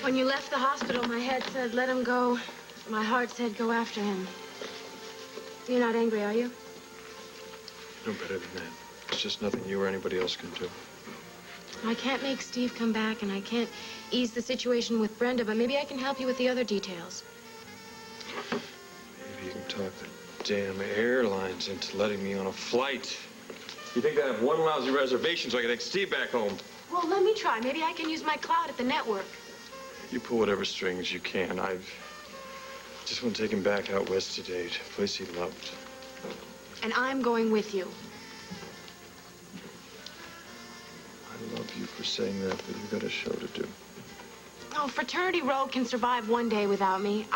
When you left the hospital, my head said, let him go. My heart said, go after him. You're not angry, are you? No better than that. It's just nothing you or anybody else can do. I can't make Steve come back, and I can't ease the situation with Brenda, but maybe I can help you with the other details. Maybe you can talk the damn airlines into letting me on a flight. You think I have one lousy reservation so I can take Steve back home? Well, let me try. Maybe I can use my clout at the network. You pull whatever strings you can. I just want to take him back out west today, to a place he loved. And I'm going with you. I love you for saying that, but you've got a show to do. Oh, Fraternity Road can survive one day without me.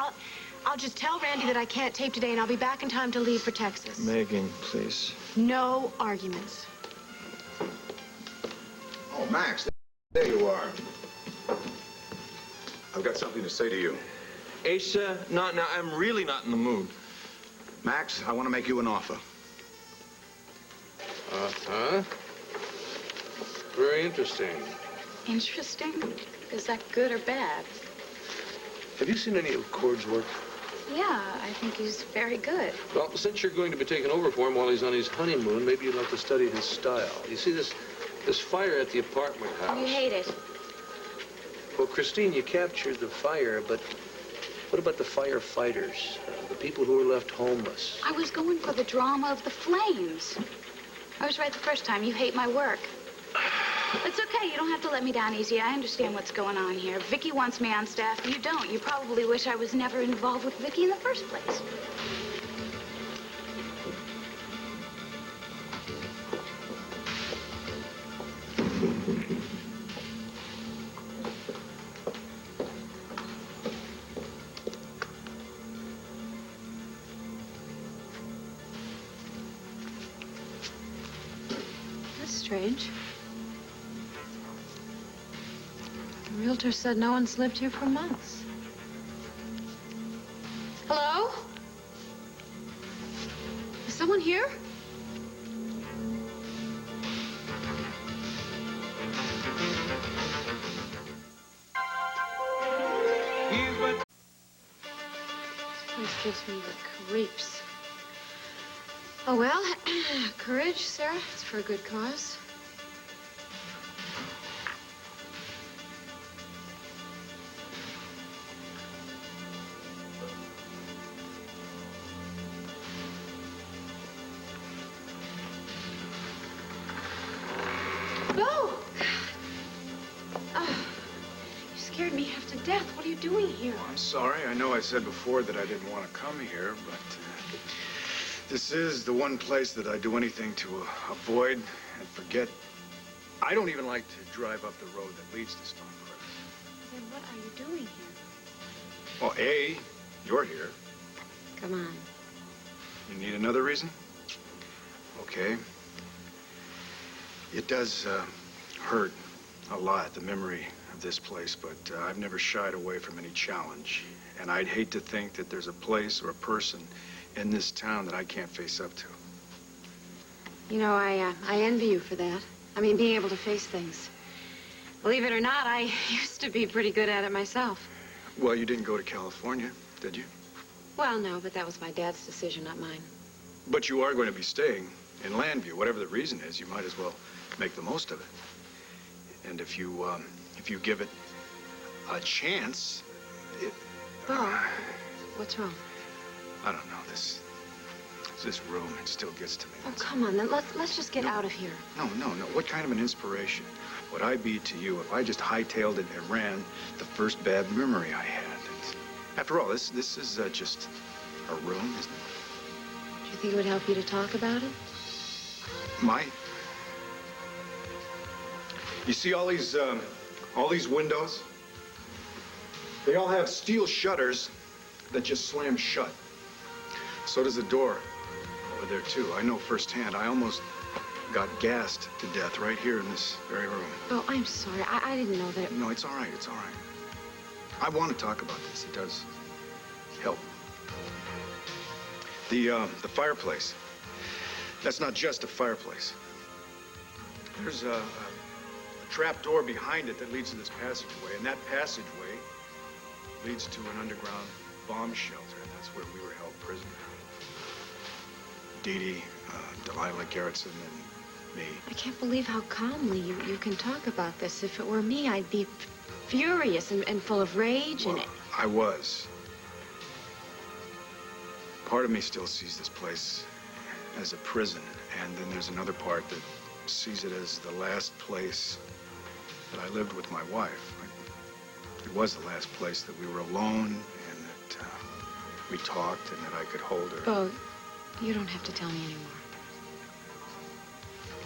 I'll just tell Randy that I can't tape today, and I'll be back in time to leave for Texas. Megan, please. No arguments. Oh, Max, there you are. I've got something to say to you. Asa, not now. I'm really not in the mood. Max, I want to make you an offer. Uh-huh. Very interesting. Interesting? Is that good or bad? Have you seen any of Cord's work? Yeah, I think he's very good. Well, since you're going to be taking over for him while he's on his honeymoon, maybe you'd like to study his style. You see, this fire at the apartment house. You hate it. Well, Christine, you captured the fire, but what about the firefighters? The people who were left homeless? I was going for the drama of the flames. I was right the first time. You hate my work. It's okay. You don't have to let me down easy. I understand what's going on here. Vicky wants me on staff. You don't. You probably wish I was never involved with Vicky in the first place. That's strange. The realtor said no one's lived here for months. Hello? Is someone here? This place gives me the creeps. Oh, well, courage, sir. It's for a good cause. Go! Oh, you scared me half to death. What are you doing here? I'm sorry. I know I said before that I didn't want to come here, but this is the one place that I do anything to avoid and forget. I don't even like to drive up the road that leads to Stonecrest. Then what are you doing here? Well, A, you're here. Come on. You need another reason? Okay. It does hurt a lot, the memory of this place, but I've never shied away from any challenge. And I'd hate to think that there's a place or a person in this town that I can't face up to. You know, I envy you for that. I mean, being able to face things. Believe it or not, I used to be pretty good at it myself. Well, you didn't go to California, did you? Well, no, but that was my dad's decision, not mine. But you are going to be staying in Landview. Whatever the reason is, you might as well make the most of it. And if you give it a chance, Bo, what's wrong? I don't know, this room, it still gets to me. Oh, come on, then let's just get out of here. No. What kind of an inspiration would I be to you if I just hightailed it and ran the first bad memory I had? After all, this is just a room, isn't it? Do you think it would help you to talk about it? Might. You see all these windows? They all have steel shutters that just slam shut. So does the door over there, too. I know firsthand. I almost got gassed to death right here in this very room. Oh, I'm sorry. I didn't know that. No, it's all right. It's all right. I want to talk about this. It does help. The fireplace. That's not just a fireplace. There's a trap door behind it that leads to this passageway, and that passageway leads to an underground bomb shelter, and that's where we were held prisoner. Dee Dee, Delilah Garrettson, and me. I can't believe how calmly you can talk about this. If it were me, I'd be furious and full of rage. Well, I was. Part of me still sees this place as a prison, and then there's another part that sees it as the last place that I lived with my wife. It was the last place that we were alone, and that we talked, and that I could hold her. Bo, you don't have to tell me anymore.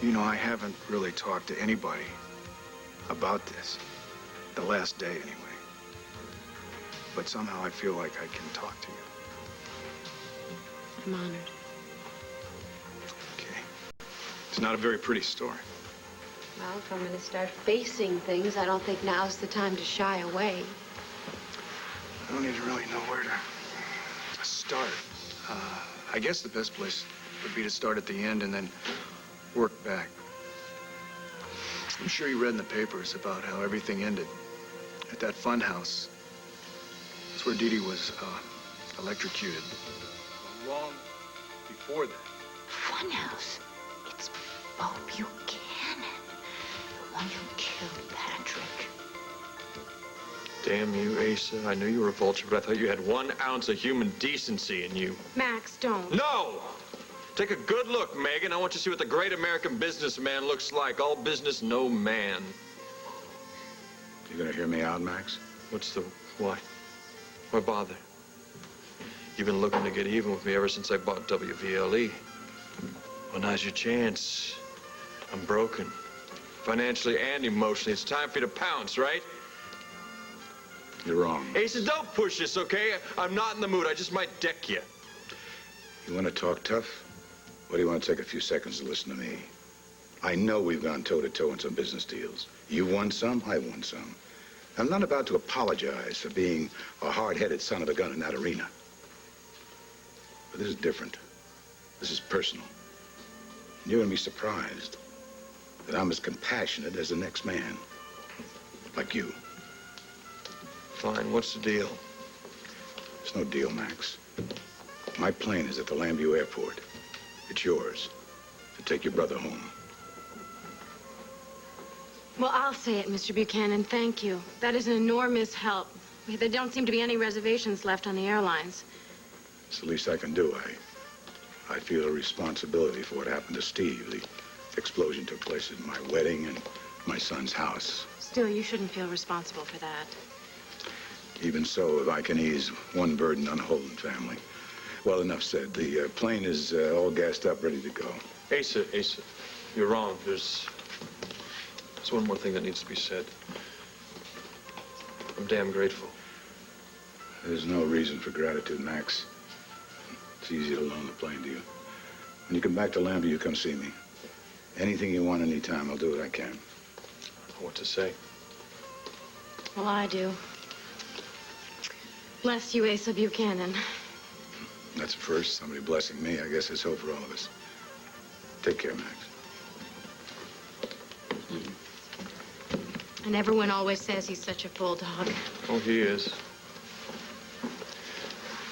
You know, I haven't really talked to anybody about this. The last day, anyway. But somehow I feel like I can talk to you. I'm honored. Okay. It's not a very pretty story. Well, if I'm going to start facing things, I don't think now's the time to shy away. I don't even really know where to start. I guess the best place would be to start at the end and then work back. I'm sure you read in the papers about how everything ended at that fun house. That's where Dee Dee was electrocuted. Long before that. Funhouse. It's Bo Buchanan, the one who killed Patrick. Damn you, Asa. I knew you were a vulture, but I thought you had 1 ounce of human decency in you. Max, don't. No! Take a good look, Megan. I want you to see what the great American businessman looks like. All business, no man. You gonna hear me out, Max? What's the... why? Why bother? You've been looking to get even with me ever since I bought WVLE. Well, now's your chance. I'm broken. Financially and emotionally. It's time for you to pounce, right? You're wrong. Asa, don't push this, okay? I'm not in the mood. I just might deck you. You want to talk tough? Or do you want to take a few seconds to listen to me? I know we've gone toe-to-toe in some business deals. You won some, I won some. I'm not about to apologize for being a hard-headed son of a gun in that arena. But this is different. This is personal. And you're going to be surprised that I'm as compassionate as the next man. Like you. Fine, what's the deal? There's no deal, Max. My plane is at the Lambview Airport. It's yours to take your brother home. Well, I'll say it, Mr. Buchanan. Thank you. That is an enormous help. There don't seem to be any reservations left on the airlines. It's the least I can do. I feel a responsibility for what happened to Steve. The explosion took place at my wedding and my son's house. Still, you shouldn't feel responsible for that. Even so, if I can ease one burden on a Holden family. Well, enough said. The plane is all gassed up, ready to go. Asa, you're wrong. There's one more thing that needs to be said. I'm damn grateful. There's no reason for gratitude, Max. It's easy to loan the plane to you. When you come back to Lambert, you come see me. Anything you want, anytime, I'll do what I can. I don't know what to say. Well, I do. Bless you, Asa Buchanan. That's a first. Somebody blessing me. I guess there's hope for all of us. Take care, Max. And everyone always says he's such a bulldog. Oh, he is.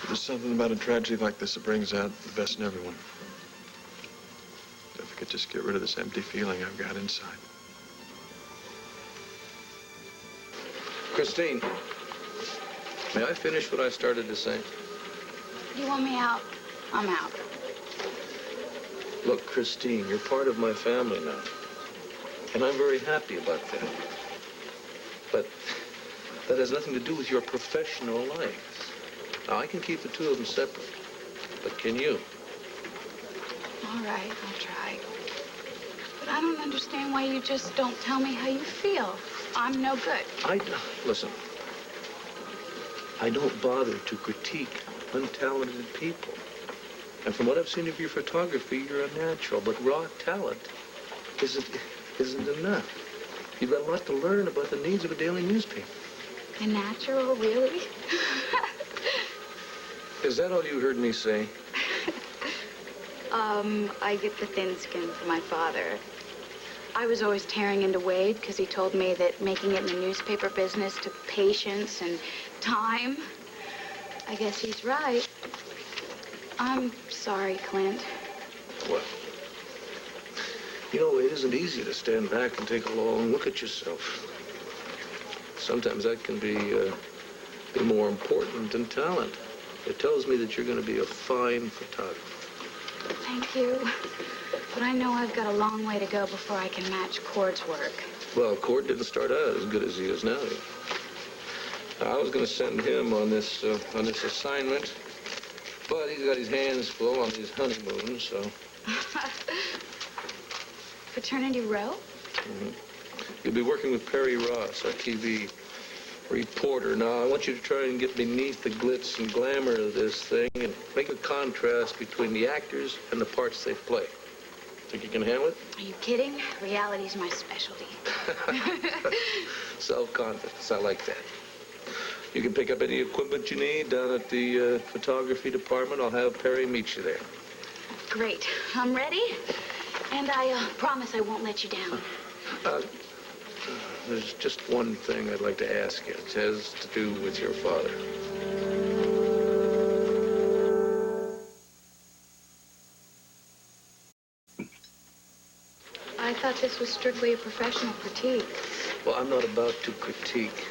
There's something about a tragedy like this that brings out the best in everyone. If I could just get rid of this empty feeling I've got inside. Christine, may I finish what I started to say? You want me out? I'm out. Look, Christine, you're part of my family now. And I'm very happy about that. But that has nothing to do with your professional life. Now, I can keep the two of them separate. But can you? All right, I'll try. But I don't understand why you just don't tell me how you feel. I'm no good. Listen. I don't bother to critique untalented people. And from what I've seen of your photography, you're a natural, but raw talent isn't enough. You've got a lot to learn about the needs of a daily newspaper. A natural, really? Is that all you heard me say? I get the thin skin from my father. I was always tearing into Wade because he told me that making it in the newspaper business took patience and time. I guess he's right. I'm sorry, Clint. Well, you know, it isn't easy to stand back and take a long look at yourself. Sometimes that can be more important than talent. It tells me that you're going to be a fine photographer. Thank you. But I know I've got a long way to go before I can match Cord's work. Well, Cord didn't start out as good as he is now. I was going to send him on this assignment, but he's got his hands full on his honeymoon, so... Fraternity row? Mm-hmm. You'll be working with Perry Ross, our TV reporter. Now, I want you to try and get beneath the glitz and glamour of this thing and make a contrast between the actors and the parts they play. Think you can handle it? Are you kidding? Reality's my specialty. Self-confidence. I like that. You can pick up any equipment you need down at the photography department. I'll have Perry meet you there. Great. I'm ready. And I promise I won't let you down. There's just one thing I'd like to ask you. It has to do with your father. I thought this was strictly a professional critique. Well, I'm not about to critique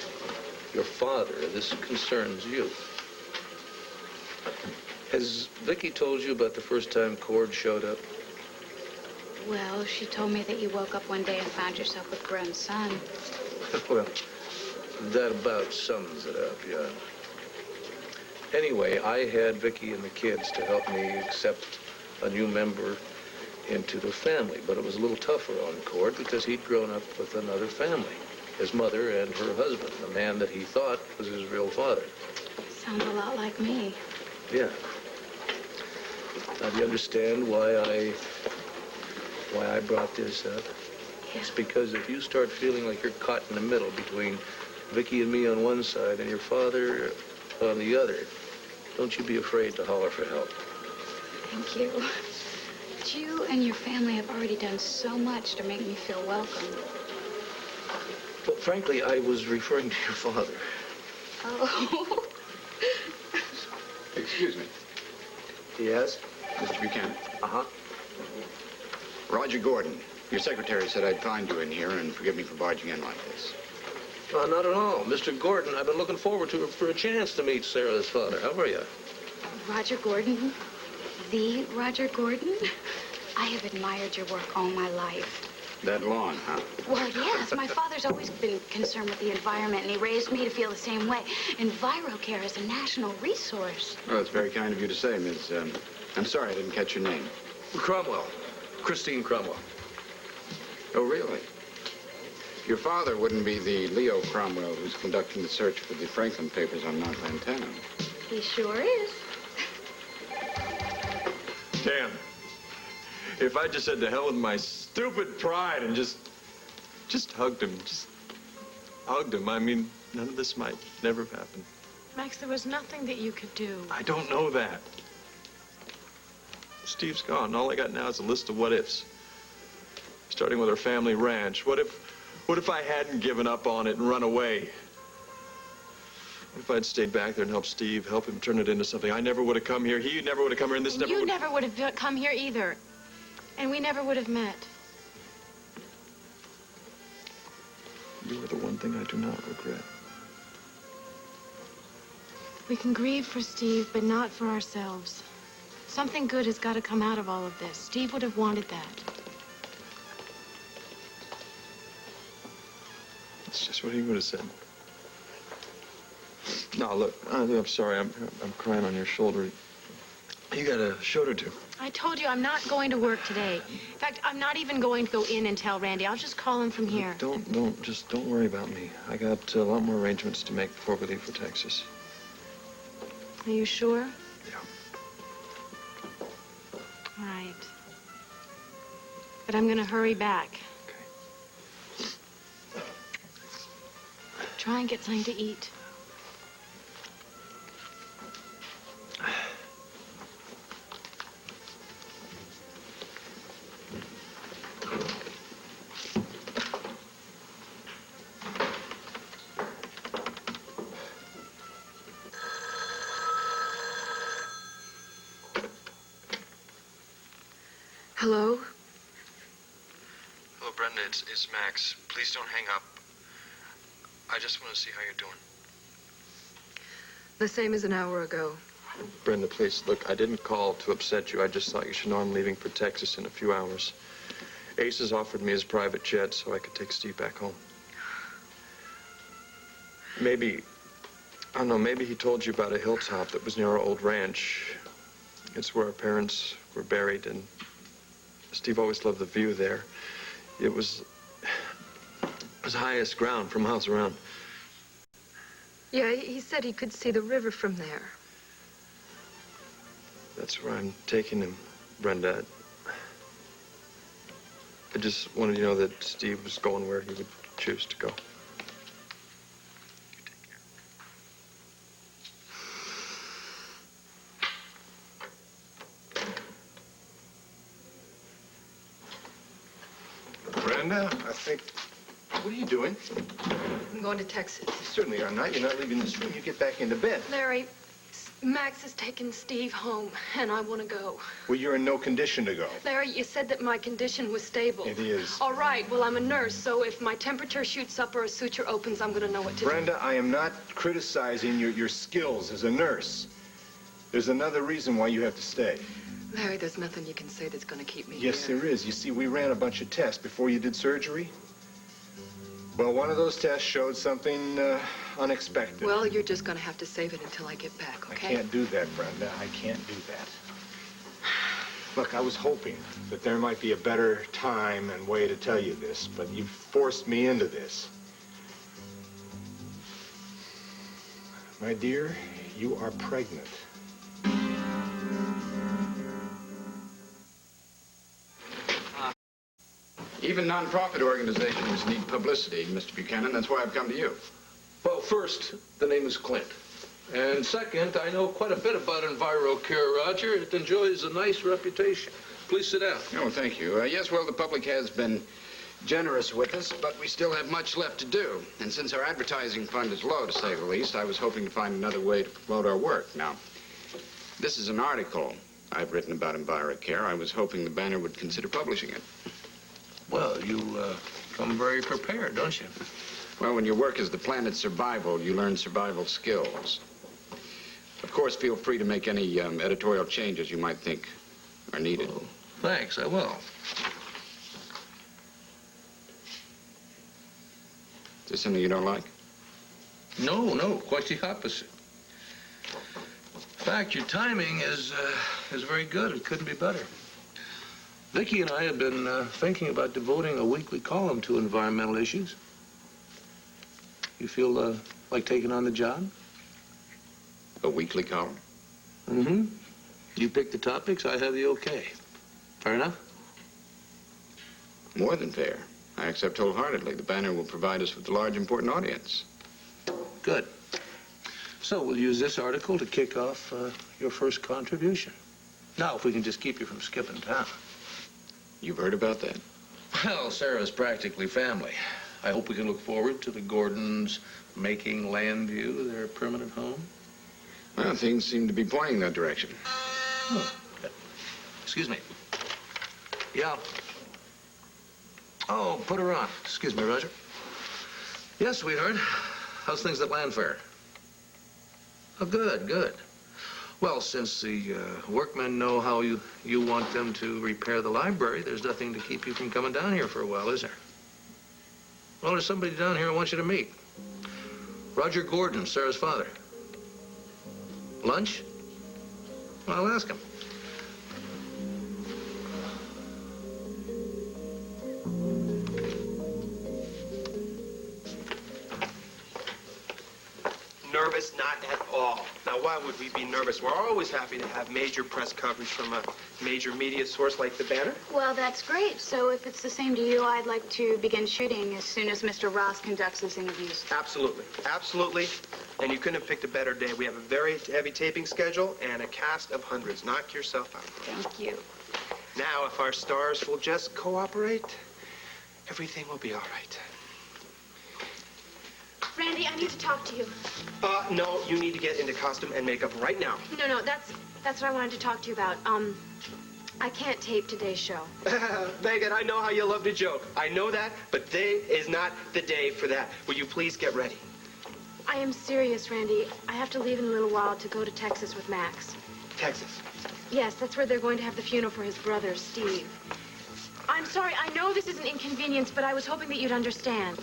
your father. This concerns you. Has Vicky told you about the first time Cord showed up? Well, she told me that you woke up one day and found yourself with a grown son. Well, that about sums it up, yeah. Anyway, I had Vicky and the kids to help me accept a new member into the family, but it was a little tougher on Cord because he'd grown up with another family, his mother and her husband, the man that he thought was his real father. Sounds a lot like me. Yeah. Now, do you understand why I brought this up? Yeah. It's because if you start feeling like you're caught in the middle between Vicky and me on one side and your father on the other, don't you be afraid to holler for help. Thank you. But you and your family have already done so much to make me feel welcome. Well, frankly, I was referring to your father. Oh. Excuse me. Yes? Mr. Buchanan. Uh-huh. Roger Gordon. Your secretary said I'd find you in here, and forgive me for barging in like this. Not at all. Mr. Gordon, I've been looking forward for a chance to meet Sarah's father. How are you? Roger Gordon? The Roger Gordon? I have admired your work all my life. That lawn, huh? Well, yes. My father's always been concerned with the environment, and he raised me to feel the same way. EnviroCare is a national resource. Well, it's very kind of you to say, Ms. I'm sorry I didn't catch your name. Cromwell. Christine Cromwell. Oh, really? Your father wouldn't be the Leo Cromwell who's conducting the search for the Franklin papers on Mount Lantana. He sure is. Damn. If I just said to hell with my stupid pride and just hugged him, I mean, none of this might never have happened. Max, there was nothing that you could do. I don't know that. Steve's gone. All I got now is a list of what-ifs. Starting with our family ranch. What if I hadn't given up on it and run away? What if I'd stayed back there and helped Steve, help him turn it into something? I never would have come here. He never would have come here, and this never You would... never would have come here either. And we never would have met. You are the one thing I do not regret. We can grieve for Steve, but not for ourselves. Something good has got to come out of all of this. Steve would have wanted that. That's just what he would have said. No, look, I'm sorry. I'm crying on your shoulder. You got a show to do. I told you I'm not going to work today. In fact, I'm not even going to go in and tell Randy. I'll just call him from here. Don't worry about me. I got a lot more arrangements to make before we leave for Texas. Are you sure? Yeah. All right. But I'm going to hurry back. Okay. Try and get something to eat. Hello? Hello, Brenda. It's Max. Please don't hang up. I just want to see how you're doing. The same as an hour ago. Brenda, please, look, I didn't call to upset you. I just thought you should know I'm leaving for Texas in a few hours. Ace has offered me his private jet so I could take Steve back home. Maybe, I don't know, maybe he told you about a hilltop that was near our old ranch. It's where our parents were buried, and Steve always loved the view there. It was highest ground for miles around. Yeah, he said he could see the river from there. That's where I'm taking him, Brenda. I just wanted you to know that Steve was going where he would choose to go. Brenda, I think... What are you doing? I'm going to Texas. You certainly are not. You're not leaving this room. You get back into bed. Larry, Max has taken Steve home, and I want to go. Well, you're in no condition to go. Larry, you said that my condition was stable. It is. All right, well, I'm a nurse, so if my temperature shoots up or a suture opens, I'm going to know what to Brenda, I am not criticizing your skills as a nurse. There's another reason why you have to stay. do. Larry, there's nothing you can say that's going to keep me Yes, here. there is. You see, we ran a bunch of tests before you did surgery. Well, one of those tests showed something unexpected. Well, you're just going to have to save it until I get back, okay? I can't do that, Brenda. I can't do that. Look, I was hoping that there might be a better time and way to tell you this, but you forced me into this. My dear, you are pregnant. Even non-profit organizations need publicity, Mr. Buchanan. That's why I've come to you. Well, first, the name is Clint. And second, I know quite a bit about EnviroCare, Roger. It enjoys a nice reputation. Please sit down. Oh, thank you. Yes, well, the public has been generous with us, but we still have much left to do. And since our advertising fund is low, to say the least, I was hoping to find another way to promote our work. Now, this is an article I've written about EnviroCare. I was hoping the Banner would consider publishing it. Well, you come very prepared, don't you? Well, when your work is the planet's survival, you learn survival skills. Of course, feel free to make any editorial changes you might think are needed. Oh, thanks, I will. Is there something you don't like? No, quite the opposite. In fact, your timing is very good. It couldn't be better. Vicki and I have been thinking about devoting a weekly column to environmental issues. You feel like taking on the job? A weekly column? Mm-hmm. You pick the topics, I have the okay. Fair enough? More than fair. I accept wholeheartedly. The Banner will provide us with a large, important audience. Good. So we'll use this article to kick off your first contribution. Now, if we can just keep you from skipping town. You've heard about that? Well, Sarah's practically family. I hope we can look forward to the Gordons making Landview their permanent home. Well, things seem to be pointing that direction. Oh, okay. Excuse me. Yeah. Oh, put her on. Excuse me, Roger. Yes, sweetheart. How's things at Landfair? Oh, good. Well, since the workmen know how you want them to repair the library, there's nothing to keep you from coming down here for a while, is there? Well, there's somebody down here I want you to meet. Roger Gordon, Sarah's father. Lunch? Well, I'll ask him. Nervous? Not at all. Now, why would we be nervous? We're always happy to have major press coverage from a major media source like the Banner. Well, that's great. So if it's the same to you, I'd like to begin shooting as soon as Mr. Ross conducts his interviews. Absolutely. And you couldn't have picked a better day. We have a very heavy taping schedule and a cast of hundreds. Knock yourself out. Thank you. Now, if our stars will just cooperate, everything will be all right. Randy, I need to talk to you. No, you need to get into costume and makeup right now. No, that's what I wanted to talk to you about. I can't tape today's show. Megan, I know how you love to joke. I know that, but today is not the day for that. Will you please get ready? I am serious, Randy. I have to leave in a little while to go to Texas with Max. Texas. Yes, that's where they're going to have the funeral for his brother, Steve. I'm sorry, I know this is an inconvenience, but I was hoping that you'd understand.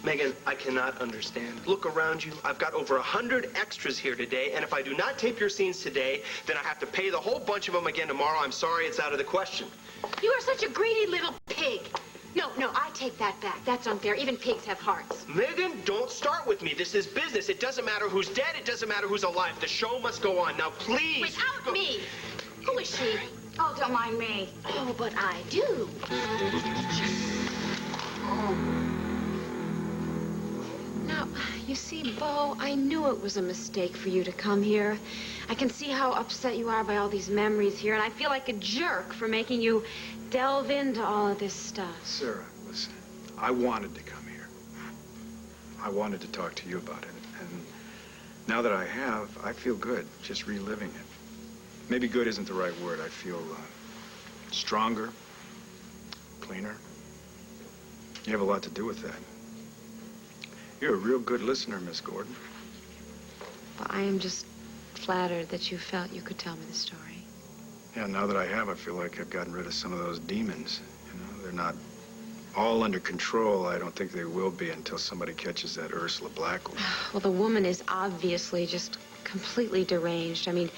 Megan, I cannot understand. Look around you. I've got over 100 extras here today, and if I do not tape your scenes today, then I have to pay the whole bunch of them again tomorrow. I'm sorry, it's out of the question. You are such a greedy little pig. No, I take that back. That's unfair. Even pigs have hearts. Megan, don't start with me. This is business. It doesn't matter who's dead. It doesn't matter who's alive. The show must go on. Now, please. Without me. Who is she? Oh, don't mind me. Oh, but I do. Now, you see, Bo, I knew it was a mistake for you to come here. I can see how upset you are by all these memories here, and I feel like a jerk for making you delve into all of this stuff. Sarah, listen, I wanted to come here. I wanted to talk to you about it. And now that I have, I feel good just reliving it. Maybe good isn't the right word. I feel stronger, cleaner. You have a lot to do with that. You're a real good listener, Miss Gordon. Well, I am just flattered that you felt you could tell me the story. Yeah, now that I have, I feel like I've gotten rid of some of those demons. You know, they're not all under control. I don't think they will be until somebody catches that Ursula Blackwell. Well, the woman is obviously just completely deranged. I mean,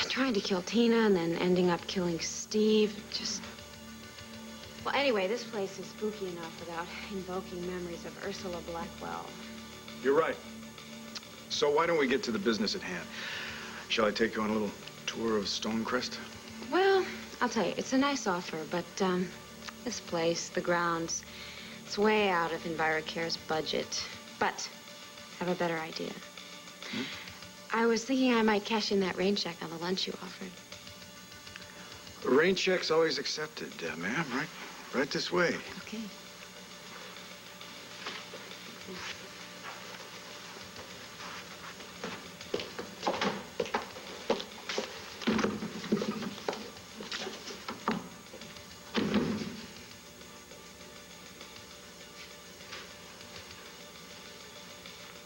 trying to kill Tina and then ending up killing Steve. Just... Well, anyway, this place is spooky enough without invoking memories of Ursula Blackwell. You're right. So why don't we get to the business at hand? Shall I take you on a little tour of Stonecrest? Well, I'll tell you, it's a nice offer, but this place, the grounds, it's way out of EnviroCare's budget. But I have a better idea. I was thinking I might cash in that rain check on the lunch you offered. Rain check's always accepted, ma'am. Right this way. Okay.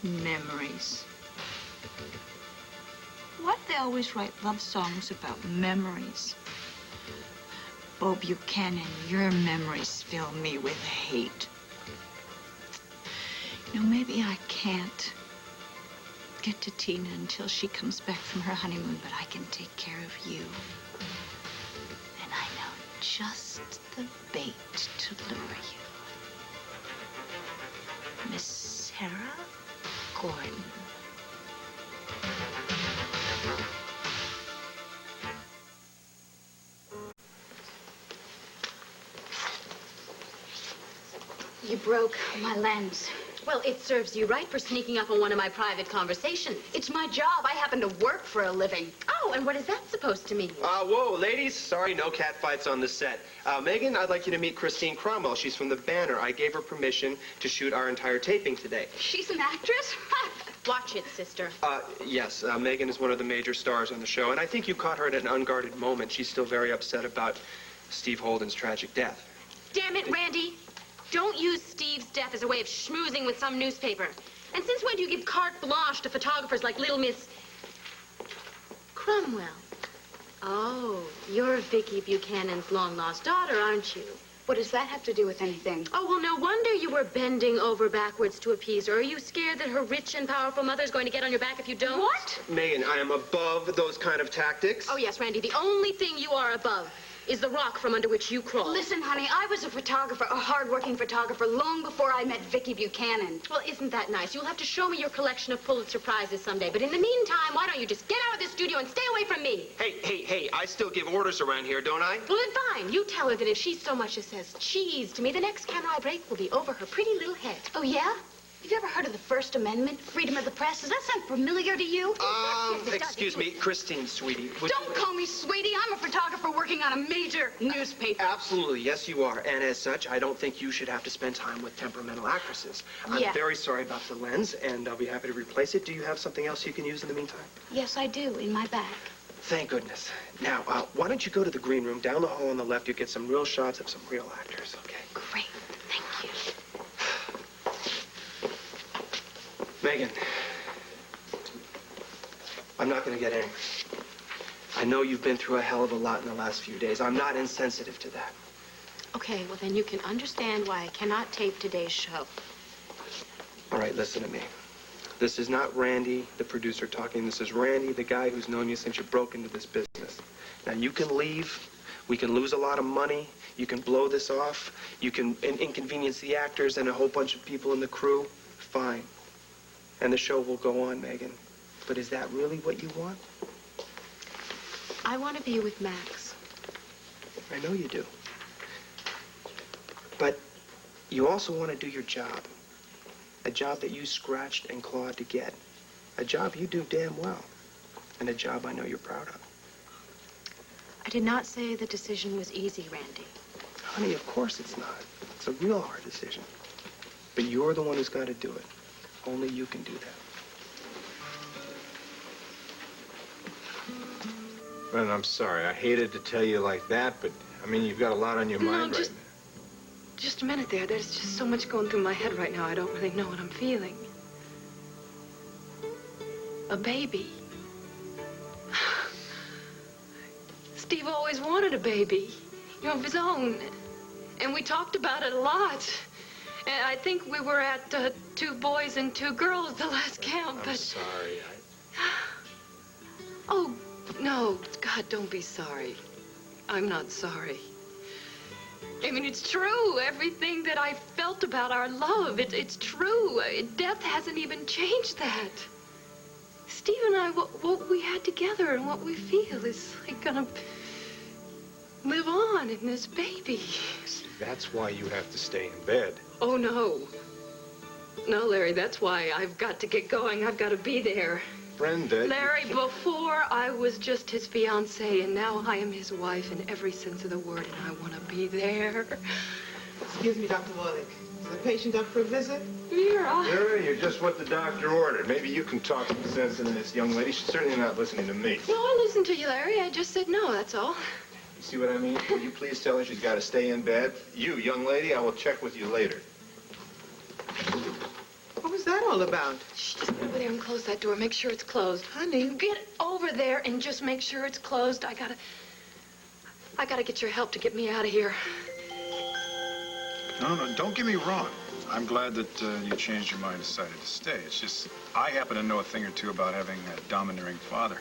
Memories. Why do they always write love songs about memories? Bo Buchanan, your memories fill me with hate. You know, maybe I can't get to Tina until she comes back from her honeymoon, but I can take care of you. And I know just the bait to lure you. Miss Sarah Gordon. You broke my lens. Well, it serves you right for sneaking up on one of my private conversations. It's my job. I happen to work for a living. Oh, and what is that supposed to mean? Whoa, ladies. Sorry, no cat fights on the set. Megan, I'd like you to meet Christine Cromwell. She's from the Banner. I gave her permission to shoot our entire taping today. She's an actress? Watch it, sister. Yes, Megan is one of the major stars on the show, and I think you caught her at an unguarded moment. She's still very upset about Steve Holden's tragic death. Damn it, Randy. Don't use Steve's death as a way of schmoozing with some newspaper. And since when do you give carte blanche to photographers like little Miss Cromwell? Oh, you're Vicky Buchanan's long-lost daughter, aren't you? What does that have to do with anything? Oh, well, no wonder you were bending over backwards to appease her. Are you scared that her rich and powerful mother's going to get on your back if you don't? What? Megan, I am above those kind of tactics. Oh, yes, Randy, the only thing you are above is the rock from under which you crawl. Listen, honey, I was a photographer, a hard-working photographer, long before I met Vicky Buchanan. Well, isn't that nice? You'll have to show me your collection of Pulitzer Prizes someday. But in the meantime, why don't you just get out of the studio and stay away from me? Hey, I still give orders around here, don't I? Well, then fine. You tell her that if she so much as says cheese to me, the next camera I break will be over her pretty little head. Oh, yeah? Have you ever heard of the First Amendment, freedom of the press? Does that sound familiar to you? Excuse me, Christine, sweetie. Don't call me sweetie. I'm a photographer working on a major newspaper. Absolutely, yes, you are. And as such, I don't think you should have to spend time with temperamental actresses. I'm Yeah. very sorry about the lens, and I'll be happy to replace it. Do you have something else you can use in the meantime? Yes, I do, in my bag. Thank goodness. Now, why don't you go to the green room down the hall on the left? You'll get some real shots of some real actors, okay? Great. Thank you. Megan, I'm not going to get angry. I know you've been through a hell of a lot in the last few days. I'm not insensitive to that. Okay, well, then you can understand why I cannot tape today's show. All right, listen to me. This is not Randy, the producer, talking. This is Randy, the guy who's known you since you broke into this business. Now, you can leave. We can lose a lot of money. You can blow this off. You can inconvenience the actors and a whole bunch of people in the crew. Fine. And the show will go on, Megan. But is that really what you want? I want to be with Max. I know you do. But you also want to do your job. A job that you scratched and clawed to get. A job you do damn well. And a job I know you're proud of. I did not say the decision was easy, Randy. Honey, of course it's not. It's a real hard decision. But you're the one who's got to do it. Only you can do that. Well, I'm sorry. I hated to tell you like that, but, I mean, you've got a lot on your mind right now. Just a minute there. There's just so much going through my head right now. I don't really know what I'm feeling. A baby. Steve always wanted a baby, you know, of his own. And we talked about it a lot. And I think we were at 2 boys and 2 girls the last count, but... I'm sorry. Oh, no. God, don't be sorry. I'm not sorry. I mean, it's true. Everything that I felt about our love, it's true. Death hasn't even changed that. Steve and I, what we had together and what we feel is like gonna live on in this baby. See, that's why you have to stay in bed. Oh, no. No, Larry, that's why I've got to get going. I've got to be there. Brenda... Larry, before I was just his fiancée, and now I am his wife in every sense of the word, and I want to be there. Excuse me, Dr. Warlick. Is the patient up for a visit? Vera. Vera, you're just what the doctor ordered. Maybe you can talk some sense into this young lady. She's certainly not listening to me. No, I listened to you, Larry. I just said no, that's all. You see what I mean? Will you please tell her she's got to stay in bed? You, young lady, I will check with you later. What was that all about? Shh, just go over there and close that door. Make sure it's closed. Honey. Get over there and just make sure it's closed. I gotta get your help to get me out of here. No, don't get me wrong. I'm glad that you changed your mind and decided to stay. It's just, I happen to know a thing or two about having a domineering father.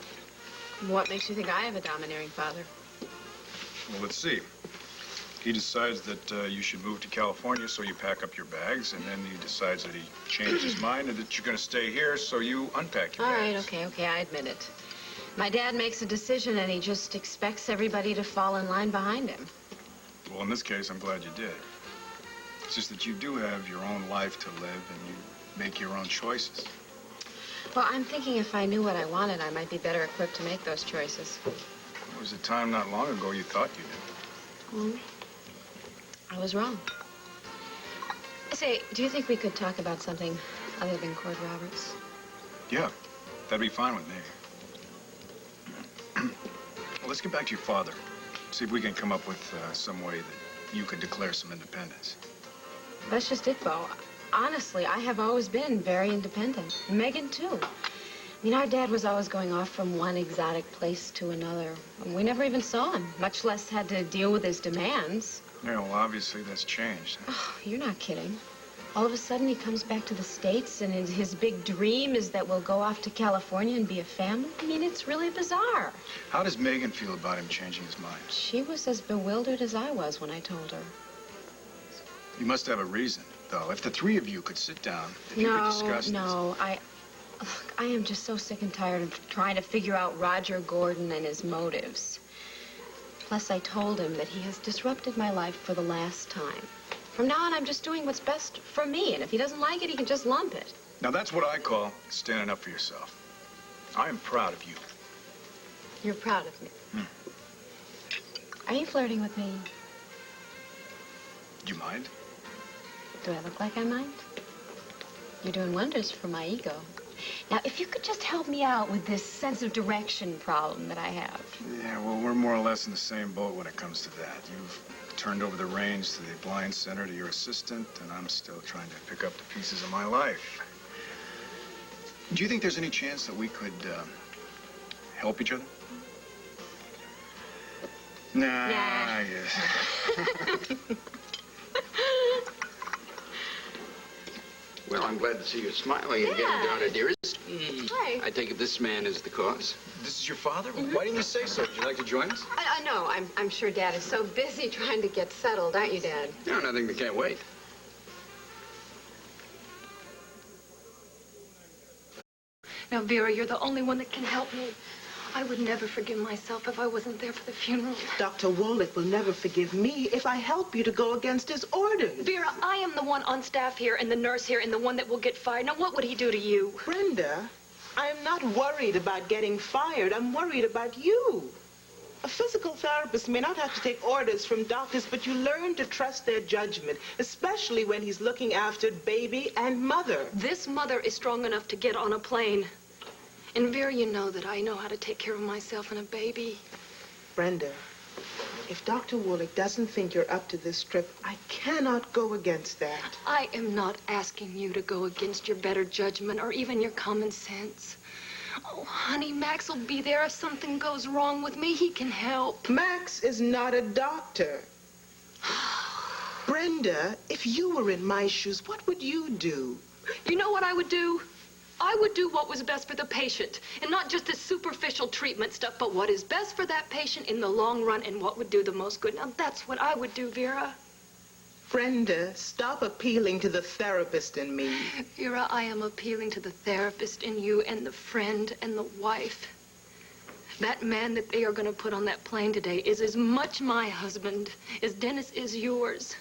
What makes you think I have a domineering father? Well, let's see. He decides that you should move to California, so you pack up your bags, and then he decides that he changed his mind and that you're going to stay here, so you unpack your All bags. right, okay, I admit it. My dad makes a decision, and he just expects everybody to fall in line behind him. Well, in this case, I'm glad you did. It's just that you do have your own life to live, and you make your own choices. Well, I'm thinking if I knew what I wanted, I might be better equipped to make those choices. There was a time not long ago you thought you did. Hmm? I was wrong. Say, do you think we could talk about something other than Cord Roberts? Yeah, that'd be fine with me. Well, let's get back to your father. See if we can come up with some way that you could declare some independence. That's just it, Bo. Honestly, I have always been very independent. Megan, too. I mean, our dad was always going off from one exotic place to another. We never even saw him, much less had to deal with his demands. Yeah, well, obviously that's changed. Oh, you're not kidding. All of a sudden, he comes back to the States, and his big dream is that we'll go off to California and be a family. I mean, it's really bizarre. How does Megan feel about him changing his mind? She was as bewildered as I was when I told her. You must have a reason, though. If the 3 of you could sit down, if you could discuss this. Look, I am just so sick and tired of trying to figure out Roger Gordon and his motives. Plus, I told him that he has disrupted my life for the last time. From now on, I'm just doing what's best for me, and if he doesn't like it, he can just lump it. Now, that's what I call standing up for yourself. I am proud of you. You're proud of me. Are you flirting with me? Do you mind? Do I look like I mind? You're doing wonders for my ego. Now, if you could just help me out with this sense of direction problem that I have. Yeah, well, we're more or less in the same boat when it comes to that. You've turned over the reins to the blind center to your assistant, and I'm still trying to pick up the pieces of my life. Do you think there's any chance that we could help each other? Nah, yes. Well, I'm glad to see you smiling again, Donna, dearest. Hi. I take it this man is the cause. This is your father? Why didn't you say so? Would you like to join us? No, I'm sure Dad is so busy trying to get settled, aren't you, Dad? No, nothing. They can't wait. Now, Vera, you're the only one that can help me. I would never forgive myself if I wasn't there for the funeral. Dr. Wolick will never forgive me if I help you to go against his orders. Vera, I am the one on staff here and the nurse here and the one that will get fired. Now, what would he do to you? Brenda, I am not worried about getting fired. I'm worried about you. A physical therapist may not have to take orders from doctors, but you learn to trust their judgment, especially when he's looking after baby and mother. This mother is strong enough to get on a plane. And Vera, you know that I know how to take care of myself and a baby. Brenda, if Dr. Wolick doesn't think you're up to this trip, I cannot go against that. I am not asking you to go against your better judgment or even your common sense. Oh, honey, Max will be there if something goes wrong with me. He can help. Max is not a doctor. Brenda, if you were in my shoes, what would you do? You know what I would do? I would do what was best for the patient, and not just this superficial treatment stuff, but what is best for that patient in the long run and what would do the most good. Now, that's what I would do, Vera. Brenda, stop appealing to the therapist in me. Vera, I am appealing to the therapist in you and the friend and the wife. That man that they are going to put on that plane today is as much my husband as Dennis is yours.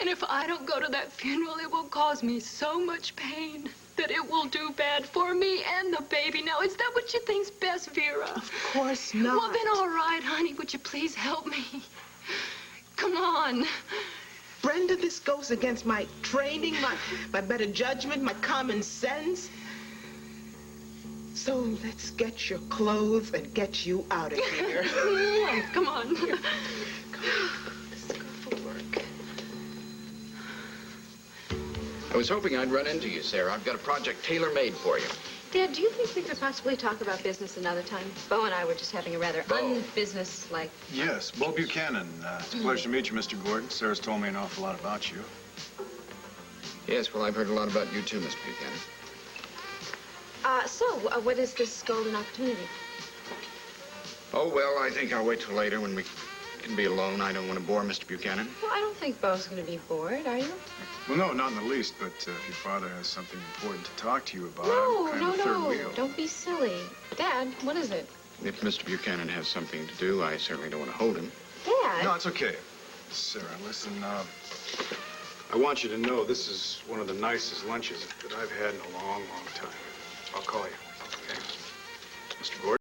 And if I don't go to that funeral, it will cause me so much pain that it will do bad for me and the baby. Now, is that what you think's best, Vera? Of course not. Well, then, all right, honey. Would you please help me? Come on. Brenda, this goes against my training, my better judgment, my common sense. So let's get your clothes and get you out of here. Come on. Here. Let's go for work. I was hoping I'd run into you, Sarah. I've got a project tailor-made for you. Dad, do you think we could possibly talk about business another time? Bo and I were just having a rather unbusiness-like... Yes, Bo Buchanan. It's a pleasure to meet you, Mr. Gordon. Sarah's told me an awful lot about you. Yes, well, I've heard a lot about you, too, Mr. Buchanan. What is this golden opportunity? Oh, well, I think I'll wait till later when we can be alone. I don't want to bore Mr. Buchanan. Well, I don't think Bo's going to be bored, are you? Well, no, not in the least, but if your father has something important to talk to you about, No, I'm kind of the third wheel. Don't be silly. Dad, what is it? If Mr. Buchanan has something to do, I certainly don't want to hold him. Dad? No, it's okay. Sarah, listen, I want you to know this is one of the nicest lunches that I've had in a long, long time. I'll call you, okay? Mr. Gordon?